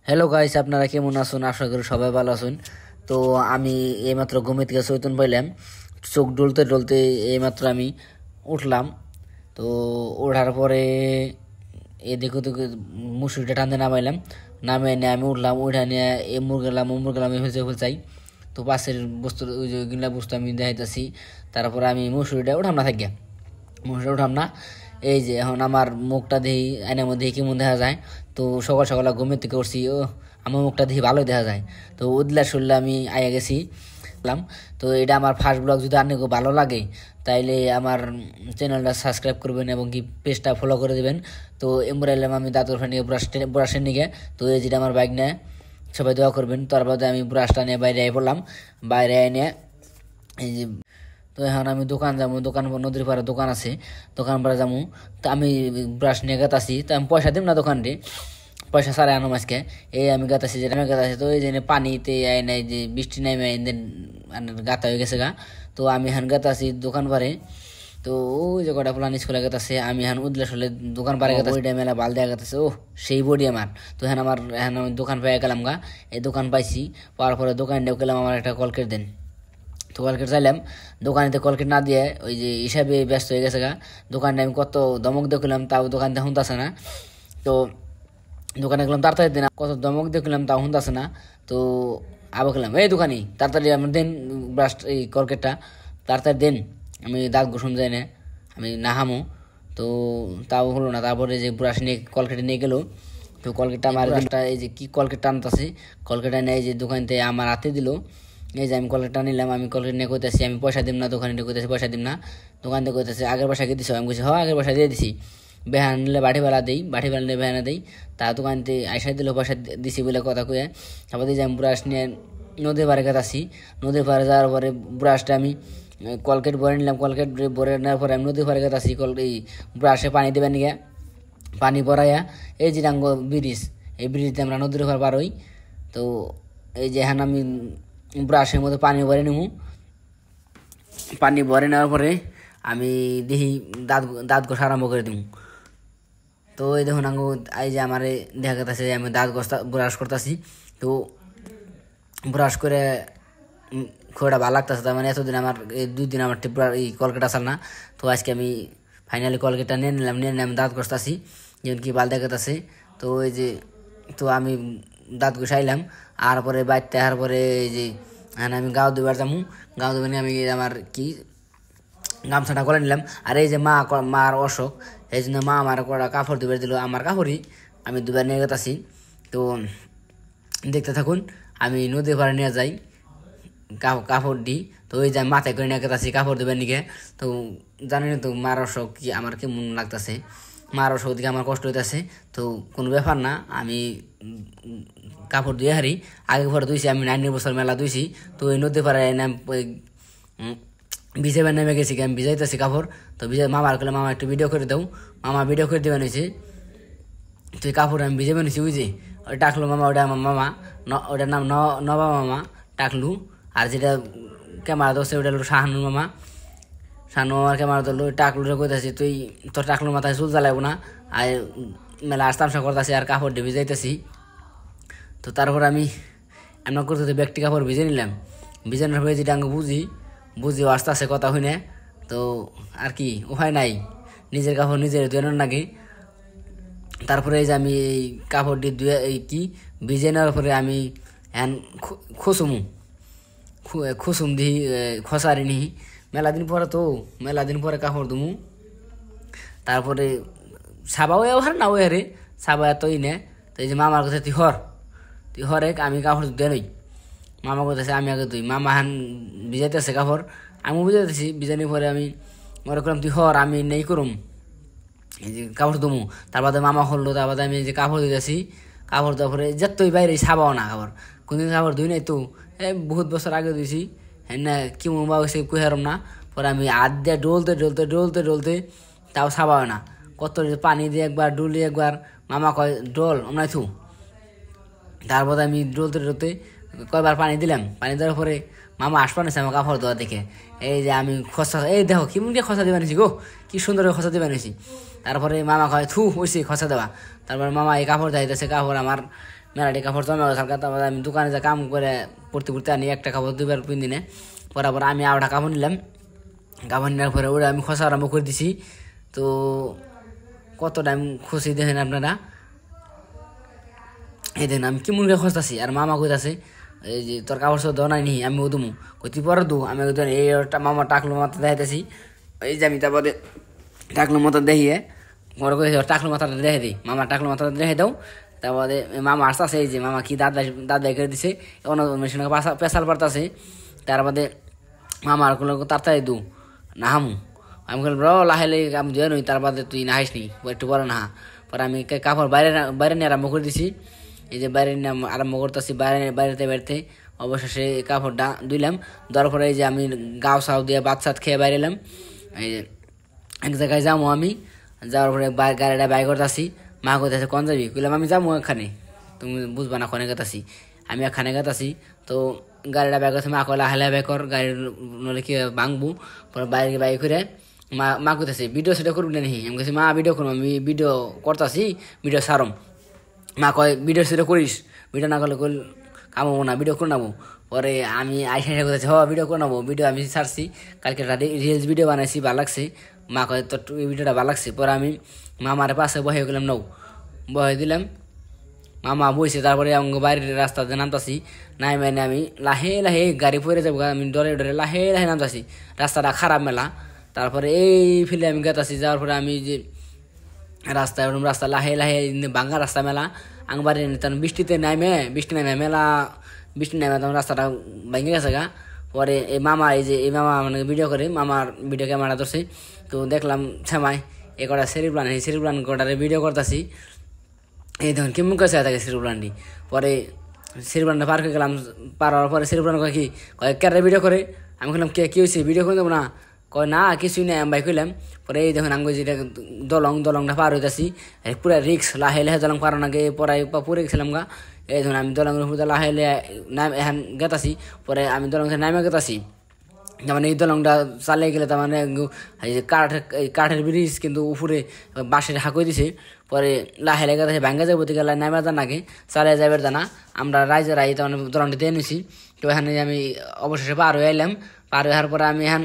Hello guys, আপনারা কেমন আছেন? আশা করি সবাই ভালো আছেন। তো আমি এইমাত্র ঘুমে থেকে চৈতন্য পাইলাম, চোখ ডলতে ডলতে এইমাত্র আমি উঠলাম। তো ওঠার পরে এদিকে ওদিকে মুসুরিটা টানতে নামাইলাম, নামিয়ে নিয়ে আমি উঠলাম, উঠা নিয়ে মুর গেলাম হয়েছে চাই। তো পাশের বস্তু ওই যে গিলা বস্তু আমি দেখাইতেছি। তারপরে আমি মুসুরিটা উঠাম না থাকিয়া, মুসুরিটা উঠাম না। এই যে এখন আমার মুখটা দেখি আয়নার মধ্যে কেমন দেখা যায়। তো সকাল সকাল ঘুমের থেকে উঠছি, ও আমার মুখটা দেখি ভালোই দেখা যায়। তো উদলা শুনলে আমি আয়া গেছি। তো এটা আমার ফার্স্ট ব্লগ, যদি আপনাকে ভালো লাগে তাইলে আমার চ্যানেলটা সাবস্ক্রাইব করবেন এবং কি পেজটা ফলো করে দেবেন। তো এমবার এলাম আমি দাঁতর নিয়ে ব্রাশের নিয়ে। তো এই যেটা আমার বাইক নেয়, সবাই দোয়া করবেন। তারপরে আমি ব্রাশটা নিয়ে বাইরে আই পড়লাম। বাইরে এনে এই যে, তো এখন আমি দোকান যাবো, নদীর পাড়ে দোকান আছে, দোকান পাড়ে যাবো। তো আমি ব্রাশ নিয়ে গাতাছি, তো আমি পয়সা দিব না দোকানটি, পয়সা সারাই আনো মাছকে। এই আমি গাতাছি, যেটা আমি গাতাছি। তো এই যে পানিতে আয় নাই, যে বৃষ্টি নামে গাতা হয়ে গেছে গা। তো আমি এখন গাতাছি দোকান পাড়ে। তো ওই যে কটা ফুলান স্কুলে গেছে, আমি এখন উদলে সলে দোকান পাড়ে গেছে, ওইটা মেলা বাল দেওয়া গেছে। ও সেই বডি আমার। তো এখন আমি দোকান পেয়ে গেলাম গা। এই দোকান পাইছি, পাওয়ার পরে দোকানটাও গেলাম, আমার একটা কলকেট দেন। তো কলকেট চাইলাম, দোকানেতে কলকেট না দিয়ে ওই যে হিসাবে ব্যস্ত হয়ে গেছে গা। দোকানটা আমি কত দমক দেখলাম, তাও দোকানটা শুনতেছে না। তো দোকানে গেলাম তাড়াতাড়ি দেন, কত দমক দেখলাম তাও শুনতেছে না। তো আবার গেলাম, এই দোকানি তাড়াতাড়ি আমার দেন ব্রাশ, এই কলকেটটা তাড়াতাড়ি দেন, আমি দাঁত ঘষণ যাই না, আমি নাহামো। তো তাও হলো না। তারপরে যে ব্রাশ নিয়ে কলকেটে নিয়ে গেলো। তো কলকেটটা আমার ব্রাশটা, এই যে কি কলকেট টানতেছে, কলকেটটা নিয়ে এই যে দোকান থেকে আমার হাতে দিল। এই যে আমি কলকেটটা নিলাম, আমি কলকেট নিয়ে কইতেছি আমি পয়সা দিব না, দোকানে কইতেছি পয়সা দিব না। দোকান থেকে কইতেছে আগের পয়সা কি দিছ? আমি কইছি হ্যাঁ আগের পয়সা দিয়ে দিছি। বেহান নিলে বাটি বেলা দিই, বাটি বেলা নিলে বেহানা দিই। তা দোকানতে আইসা দিল পয়সা দিছি বলে কথা কয়ে। তারপর দিয়ে আমি ব্রাশ নিয়ে নদীর পাড়ে গেছি। নদীর পাড়ে যাওয়ার পরে ব্রাশটা আমি কলকেট ভরে নিলাম, কলকেট ভরে নেওয়ার পরে আমি নদীর পাড়ে গেছি। এই ব্রাশে পানি দেবেন নিয়ে, পানি ভরাইয়া এই যে ডাঙ্গ ব্রিজ, এই ব্রিজতে আমরা নদীর পাড় পার হই। তো এই যে এখন আমি ব্রাশের মধ্যে পানি ভরে নেব। পানি ভরে নেওয়ার পরে আমি দেখি দাঁত ঘষা আরম্ভ করে দিব। তো এই দেখুন আঙ্গু, এই যে আমার দেখা গেছে যে আমি দাঁত ব্রাশ করতেছি। তো ব্রাশ করে খুব একটা ভালো লাগতেছে। তার মানে এতদিন আমার এই 2 দিন আমার এই কলকেট আসার না। তো আজকে আমি ফাইনালি কলকেটটা নিয়ে নিলাম দাঁত ঘষতেছি, যেমন কি ভালো দেখাতেছে। তো এই যে, তো আমি দাঁত ঘষাইলাম। আর পরে বাইরতে আসার পরে এই যে আমি গাও দুবার যাবো, গাও দুবার নিয়ে আমি আমার কি গামছাটা করে নিলাম। আর এই যে মার অসুখ, এই জন্য মা আমার কটা কাপড় দুবার দিল, আমার কাপড়ই আমি দুবার নিয়ে গেছি। তো দেখতে থাকুন, আমি নদীর পাড়ে নিয়ে যাই কাপড় দিই। তো ওই যে মাথায় করে নিয়ে গেছি কাপড় দেবেন নিকে। তো জানি না তো মার অসুখ কি আমার কেমন লাগতেছে, মার অসুখ দিকে আমার কষ্ট হইতেছে। তো কোনো ব্যাপার না, আমি কাপড় ধুয়ে হারি। আগে পরে ধুইছি, আমি 9 বছর মেলা ধুইছি। তো ওই নদী পাড়ায় ভিজাবে নেমে গেছি, আমি ভিজাইতেছি কাপড়। তো মামার করলে মামা একটু ভিডিও করে দাও, মামা ভিডিও করে দেবেন হয়েছে। তো এই কাপড় আমি ভিজে বানিয়েছি, বুঝি ওই টাকলু মামা, ওটা আমার মামা, ওটার নাম নবা মামা টাকলু। আর যেটা ক্যামেরা ধরছে ওটা হলো শাহানুর মামা, শাহানু মামার ক্যামেরা ধরলো। টাকলুরে কইতেছি তুই তোর টাকলুর মাথায় চুল জ্বালাবো না, আর মেলা আস্তামসা করতেছি আর কাপড় দিয়ে ভিজাইতেছি। তো তারপর আমি এমন করতে ব্যক্তি কাপড় ভিজে নিলাম। ভিজানোর পরে যেটা আমি বুঝিও আস্তে আস্তে কথা হই না। তো আর কি উপায় নাই, নিজের কাপড় নিজের ধুয়ে নাকি। তারপরে এই যে আমি এই কাপড়টি ধুয়ে এই কি ভিজে নেওয়ার পরে আমি খুসুম দিই, খসারি নিহি। মেলা দিন পরে কাপড় ধুমু। তারপরে সাবাও হার না ওই হারে, সাবা এতই নে। তো এই যে মামার কথা তুই হরে আমি কাপড় ধুয়ে নই। মামা করতেছে আমি আগে তুই, মামা হান ভিজাইতেছে কাপড়, আমিও ভিজাইতেছি। ভিজানোর পরে আমি মনে করলাম তুই আমি নেই করুম, এই যে কাপড় ধুমু। তারপরে মামা হলো, তারপরে আমি এই যে কাপড় ধুতেছি। কাপড় দেওয়ার পরে যতই বাইরে সাবাও না কাপড়, কোনদিন কাপড় ধুই নাই। তো বহুত বছর আগে ধুইছি, হ্যাঁ না কি মা হয়েছে কুহারম না। পরে আমি হাত দিয়ে ডলতে তাও সাবাও না। কত পানি দিয়ে একবার ডুলি একবার, মামা কয় ডল আমরা থু। তারপরে আমি ডলতে কয়বার পানি দিলাম। পানি দেওয়ার পরে মামা আসবা নিছে আমার কাপড় ধোয়া দেখে। এই যে আমি খসা, এই দেখো কেমনকে খসা দিবা নিছি গো, কি সুন্দর খসা দিবা নিছি। তারপরে মামা কয় থু হয়েছে খসা দেওয়া। তারপরে মামা এই কাপড় দেখাইতেছে, কাপড় আমার মেলাটি কাপড় জমা গেছে হালকা। তারপরে আমি দোকানে যা কাম করে পড়তে পড়তে আনি একটা কাপড় 2 বার দিনে। পরে আমি আরেকটা কাপড় নিলাম। কাপড় নেওয়ার পরে ওটা আমি খসা আরম্ভ করে দিছি। তো কত টাইম খুশি দেখেন আপনারা, এই দেখেন আমি কেমন করে খসতাছি। আর মামা কইতাছে এই যে তোর কাপড় সব দো নাই নি, আমি ও দুমু কইতি পরে দু। আমি এই মামা টাকলো মাথা দেখাইতেছি, এই যে আমি তারপরে টাকলো মাথা দেখিয়ে পরে কই টাকলো মাথাটা দেখে দিই। মামা টাকলো মাথাটা দেখে দাও। তারপরে মামা আসতেছে, এই যে মামা কি দাদা করে দিছে, অন্য মেশিনে পেশাল পারতাছে। তারপরে মামা আর কোনো তাড়াতাড়ি দু না হামু। আমি বললাম র লাহে লাহে আমি দিয়ে নই, তারপরে তুই না হাইস নি একটু পরে না। পরে আমি কাপড় বাইরে নিয়ে আরম্ভ করে দিছি। এই যে বাইরে নিয়ে আরম্ভ করতেছি, বাইরেতে অবশেষে কাপড়টা ধুইলাম। দেওয়ার পরে এই যে আমি গাও সাও দিয়ে ভাত সাত খেয়ে বাইরে এলাম। এই যে এক জায়গায় যাবো আমি, যাওয়ার পরে গাড়িটা বাই করতেছি। মা কইতেছে কোন যাবি, কইলাম আমি যাবো এখানে, তুমি বুঝবা না কোনে গেতাছি, আমি এখানে গেতাছি। তো গাড়িটা বাই করছে, মা কইলা হালে বাই কর, গাড়ি নলে কি ভাঙবো। পরে বাইরে বাই করে মা কইতেছে ভিডিও সেটা করবি না নি। আমি কাছে মা ভিডিও করবো, আমি ভিডিও করতেছি, ভিডিও সারম। মা কয় ভিডিও সেটা করিস, ভিডিও না করলে কামাবো না, ভিডিও করে নেবো। পরে আমি আইসা করতেছি ভিডিও করে নেবো। ভিডিও আমি ছাড়ছি কালকে রিলস ভিডিও বানাইছি, ভালো লাগছে। মা কয় তোর ভিডিওটা ভালো লাগছে। পরে আমি মামার পাশে বহে গেলাম, বহে দিলাম। মামা বইছে। তারপরে আমি বাইরের রাস্তাতে নামতাছি, নাই মানে আমি লাহে লাহে গাড়ি পরে যাবো, আমি ডরে ডরে লাহে লাহে নামতাছি। রাস্তাটা খারাপ মেলা। তারপরে এই ফিলে আমি গেতাছি, যাওয়ার পরে আমি যে রাস্তা লাহে লাহে ভাঙ্গা রাস্তা মেলা আংবারে তখন বৃষ্টি নামে তখন রাস্তাটা ভেঙে গেছে গা। পরে এই মামা মানে ভিডিও করে, মামার ভিডিও ক্যামেরা ধরছে। তো দেখলাম ছামাই এ কটা সেরি প্লান কটারে ভিডিও করতেছি। এই দেখুন কেমন কাছে থাকে সেরি প্লানটি। পরে সেরি প্লানটা পার করে গেলাম, পার হওয়ার পরে সেরি প্লান কয় কি কয় ক্যারে ভিডিও করে। আমি বললাম কি হয়েছে, ভিডিও করে দেবো না। কয় না কিছুই নাই, আমি বাই কইলাম। পরে এই দেখুন আমি যেটা দলংটা পার হইতেছি, পুরা রিক্স, লাহে লাহে দলং পার নাগে পরে গেছিলাম গা। এই ধরুন আমি দলংয়ের উপর লাহে লাহে এখন গেতাছি। পরে আমি দলং নামে গেতাছি। তার মানে এই দলংটা চালিয়ে গেলে তার মানে কাঠের ব্রিজ, কিন্তু উপরে বাঁশের হাঁকুই দিছে। পরে লাহে লাহে গেছে ভাঙ্গা যাবো থেকে নামে যান নাকি চালিয়ে যাবে না। আমরা রাইজেরাই তার মানে দলংটা দিয়ে নিছি। তো এখানে আমি অবশেষে পার হয়ে এলাম। পার হওয়ার পরে আমি এখন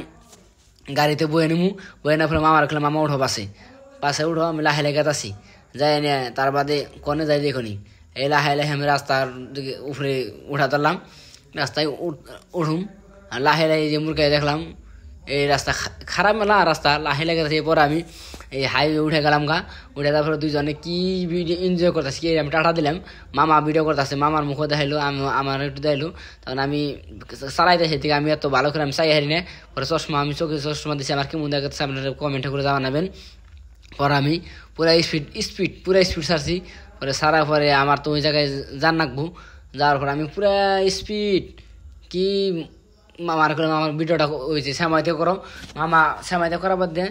গাড়িতে বয়ে নিমু, বয়ে নেওয়ার পরে মামার খেলাম, মামা উঠো পাশে উঠো। আমি লাহে লেগে আসি, যাই নিয়ে তার বাদে কনে যাই দেখুনি। এই লাহে লাহে আমি রাস্তার দিকে উপরে উঠা ধরলাম, রাস্তায় উঠুম। আর লাহে লাহে যে মুরগায় দেখলাম এই রাস্তা খারাপ মেলা রাস্তা, লাহে লেগে গেছে। এরপর আমি এই হাইওয়ে উঠে গেলাম গা। উঠে তারপরে দুইজনে কি ভিডিও এনজয় করতেছি, কি আমি টাটা দিলাম। মামা ভিডিও করতেছে, মামার মুখও দেখাইলো, আমার একটু দেখাইলো। তখন আমি চালাইতেছি থেকে আমি এত ভালো করে আমি চাই হারি না। পরে আমি চোখে চশমা দিচ্ছি, আমার কেমন দেখাচ্ছে আপনারা কমেন্টে করে জানাবেন। পরে আমি পুরা স্পিড ছাড়ছি। পরে সারার পরে আমার তো ওই জায়গায় যান রাখবো। যাওয়ার পরে আমি পুরা স্পিড কি মামার করে আমার ভিডিওটা হয়েছে শ্যামাইতে করো। মামা শ্যামাইতে করার বাদ দিয়ে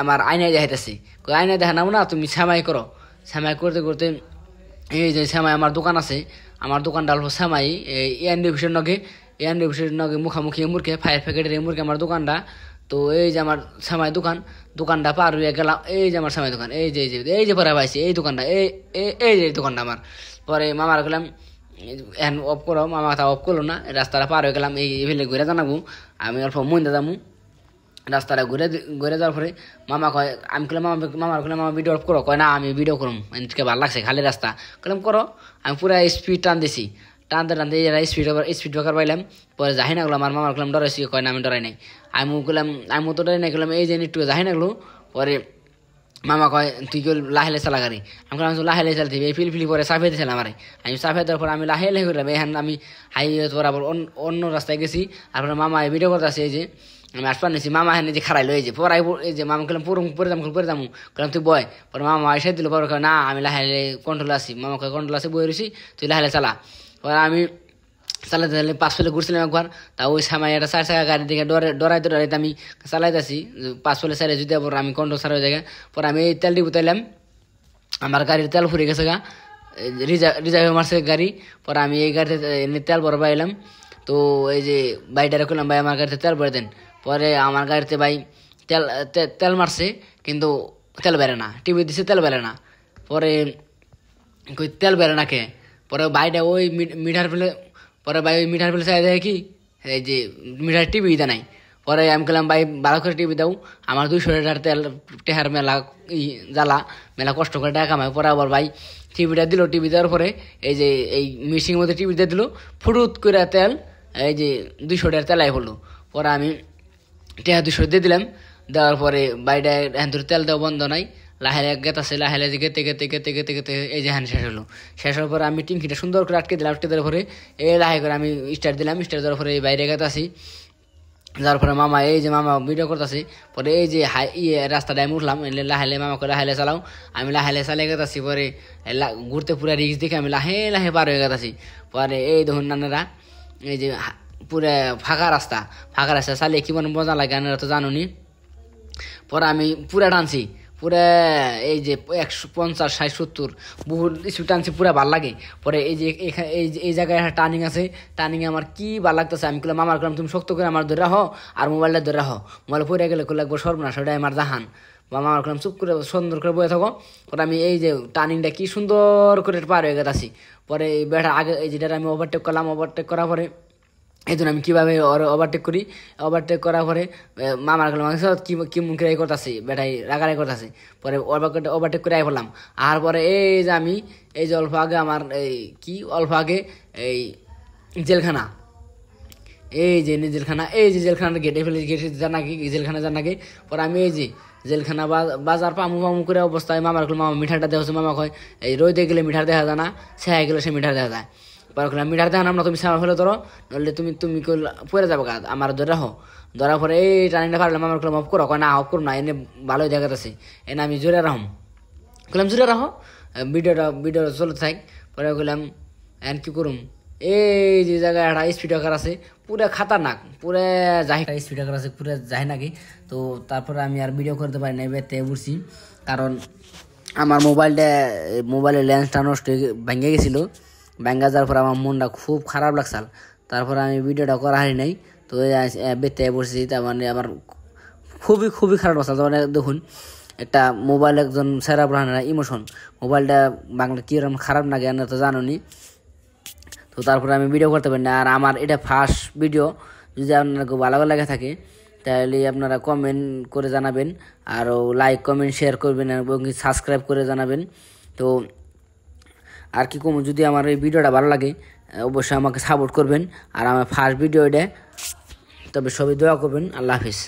আমার আয়নায় দেখাইতেছে, আয়নায় দেখা নাও না, তুমি শ্যামাই করো। শ্যামাই করতে করতে এই যে শ্যামাই আমার দোকান আছে, আমার দোকানটা হলো শ্যামাই এএনডি অফিসের নগে মুখামুখি মুরকে ফায়ার প্যাকেটের মুরকে আমার দোকানটা। তো এই যে আমার শ্যামাই দোকানটা পার হয়ে গেলাম। এই যে আমার শ্যামাই দোকান, এই যে পরে পাইছি এই দোকানটা, এই যে দোকানটা আমার। পরে মামার গেলাম এখন অফ করো, মামা তা অফ করলো না। রাস্তাটা পার হয়ে গেলাম, এই ফেলে ঘুরে জানাবো আমি অল্প মন্দা যাবো। রাস্তাটা ঘুরে যাওয়ার পরে মামা কয়, আমি কইলাম মামার কইলাম মামা ভিডিও অফ করো। কয় না আমি ভিডিও করুম, আজকে ভালো লাগছে খালি রাস্তা। কইলাম করো। আমি পুরা স্পিড টান দিছি, টানতে স্পিড ব্রেকার পাইলাম। পরে যাই না গেলাম, আমার মামার কইলাম ডরাইছি। কয় না আমি ডরাই নাই। আমি তো ডরাই নাই, গেলাম এই যে একটু যাই না গেলো। পরে মামা কয় তুই কেউ লাহে চালা গাড়ি। আমি কলাম লাহে চালতে এই ফিলি পরে চাপে দিয়েছিলাম আমারে। আমি চাপে দেওয়ার পর আমি লাহে করলাম। এখন আমি হাইওয়ে বরাবর অন্য রাস্তায় গেছি। তারপরে মামা ভিডিও করতে আসে, এই যে আমি আসপার নিয়েছি। মামা এখানে যে খারাইলো, এই যে পড়াই, এই যে মামা কলাম পরে যাবো কলাম তুই বয়। পরে মামা এসে দিল। পরে না আমি লাহে কন্ট্রোল আসি। মামা কন্ট্রোল আসি বয়ে রয়েছি, তুই লাহে চালা। পরে আমি চালাইতে পাঁচ ফেলে ঘুরছিলাম একবার। তা ওই সময় একটা 4 চাকা গাড়ি দিকে ডরাইতে আমি চালাইতেছি, পাঁচ ফেলে সাইডে যদি আমি কন্ট্রোল সারা জায়গায়। পরে আমি এই তেল ডিপু তাইলাম, আমার গাড়ির তেল ফুরে গেছে গা, রিজার্ভে মারছে গাড়ি। পরে আমি এই গাড়িতে তেল ভরবা এলাম। তো এই যে বাইটারে করলাম, ভাই আমার গাড়িতে তেল ভরে দেন। পরে আমার গাড়িতে ভাই তেল মারছে, কিন্তু তেল বেড়ে না, টিভি দিছে তেল বেড়ে না। পরে কই তেল বেড়ে নাকে পরে বাইটা ওই মিঠার ফেলে পরে ভাই ওই মিঠার ফেলে চাই দেখে কি এই যে মিঠার টিভি দে নাই পরে আমি বললাম ভাই ভালো করে টিভি দাও আমার 200 টাকার তেল টেহার মেলা জ্বালা মেলা কষ্ট করে টাকা কামাই পরে আবার ভাই টিভিটা দিল টিভি দেওয়ার পরে এই যে এই মিশিংয়ের মধ্যে টিভি দিয়ে দিল ফুটুত করে তেল এই যে 200 টাকার তেলাই পড়লো পরে আমি টেহা 200 দিয়ে দিলাম দেওয়ার পরে বাইরে হ্যান তেল দেওয়া বন্ধ নাই লাহেলে গেতাছে লাহেলে যে গেতে গেতে গেতে গেতে গেতে এই যে হ্যান শেষ হলো শেষ হওয়ার পরে আমি টিঙ্কিটা সুন্দর করে আটকে দিলাম আটকে দেওয়ার পরে এই লাহে করে আমি স্টার্ট দিলাম স্টার্ট দেওয়ার পরে বাইরে গেতাছি যার পরে মামা এই যে মামা ভিডিও করতেছি পরে এই যে রাস্তাটা আমি উঠলাম লাহেলে মামা করে লাহেলে চালাও আমি লাহেলে চালিয়ে গেতাছি পরে ঘুরতে পুরো রিক্স দেখে আমি লাহে লাহে পার হয়ে গেতাছি পরে এই দেখুন নানারা এই যে পুরো ফাঁকা রাস্তা চালিয়ে কি মনে মজা লাগে আপনারা তো জানুনি পরে আমি পুরা টানছি পুরা এই যে 150 60 70 বহুত স্পিড টানছি পুরা ভাল লাগে পরে এই যে এই জায়গায় একটা টার্নিং আছে টার্নিং আমার কি ভাল লাগতেছে আমি বললাম মামার তুমি শক্ত করে আমার ধরে রাখো আর মোবাইলটা ধরে রাখো মোবাইল পড়ে গেলে লাগবো সর্বনাশ ওটাই আমার জাহান মামা আমার চুপ করে সুন্দর করে বয়ে থাকো পরে আমি এই যে টার্নিংটা কি সুন্দর করে পার হয়ে গেছি পরে এই বেটা আগে এই যেটা আমি ওভারটেক করলাম ওভারটেক করার পরে এই জন্য আমি কীভাবে ওভারটেক করি ওভারটেক করার পরে মামার গেলাম কি কি মুখে করতেছি বেটাই রাগারাই করতেছি পরে ওভারটেক করে আই পড়লাম আর পরে এই যে আমি এই যে অল্প আগে আমার এই কি অল্প আগে এই জেলখানা এই যে জেলখানা এই যে জেলখানার গেটে ফেলে গেটে যান নাকি জেলখানা যান নাকি পরে আমি এই যে জেলখানা বাজার পামু পামু করে অবস্থায় মামার মামা মিঠারটা দেওয়া মামা কয় এই রোদে গেলে মিঠার দেখা যায় না ছেঁয়া গেলে সে মিঠার দেখা যায় পরে মিঠার দেখা নাম না তুমি সামা ফেলে ধরো নইলে তুমি তুমি পরে যাবো গা আমার ধরে রাখো ধরার পরে এই টানিটা পারলাম আমার কলাম অফ করো না অফ করো না এনে ভালোই দেখাতেছে এনে আমি জোরে রাখম কলাম জোরে রাখো ভিডিও চলতে থাক পরে কইলাম এন কি করুম এই যে জায়গায় একটা স্পিড ব্রেকার আছে পুরো খাতারনাক পুরো যাই স্পিড ব্রেকার আছে পুরো যাই নাকি তো তারপরে আমি আর ভিডিও করতে পারি না বেতে বুঝছি কারণ আমার মোবাইলের লেন্সটা নষ্ট ভেঙে গেছিলো ব্যাঙ্গা যাওয়ার পর আমার মনটা খুব খারাপ লাগছিল তারপরে আমি ভিডিওটা করা হয় নাই তো বেতে বসেছি তার মানে আমার খুবই খুবই খারাপ লাগছিল মানে দেখুন একটা মোবাইল একজন সেরা ব্রাহ্মণের ইমোশন মোবাইলটা বাংলা কীরকম খারাপ লাগে না তো জানোনি তো তারপরে আমি ভিডিও করতে পারি না আর আমার এটা ফার্স্ট ভিডিও যদি আপনার ভালো লাগে থাকে তাহলে আপনারা কমেন্ট করে জানাবেন আরও লাইক কমেন্ট শেয়ার করবেন এবং সাবস্ক্রাইব করে জানাবেন তো আর কি কম যদি আমার এই ভিডিওটা ভালো লাগে অবশ্যই আমাকে সাপোর্ট করবেন আর আমার ফার্স্ট ভিডিও এটা তবে সবাই দোয়া করবেন আল্লাহ হাফিজ।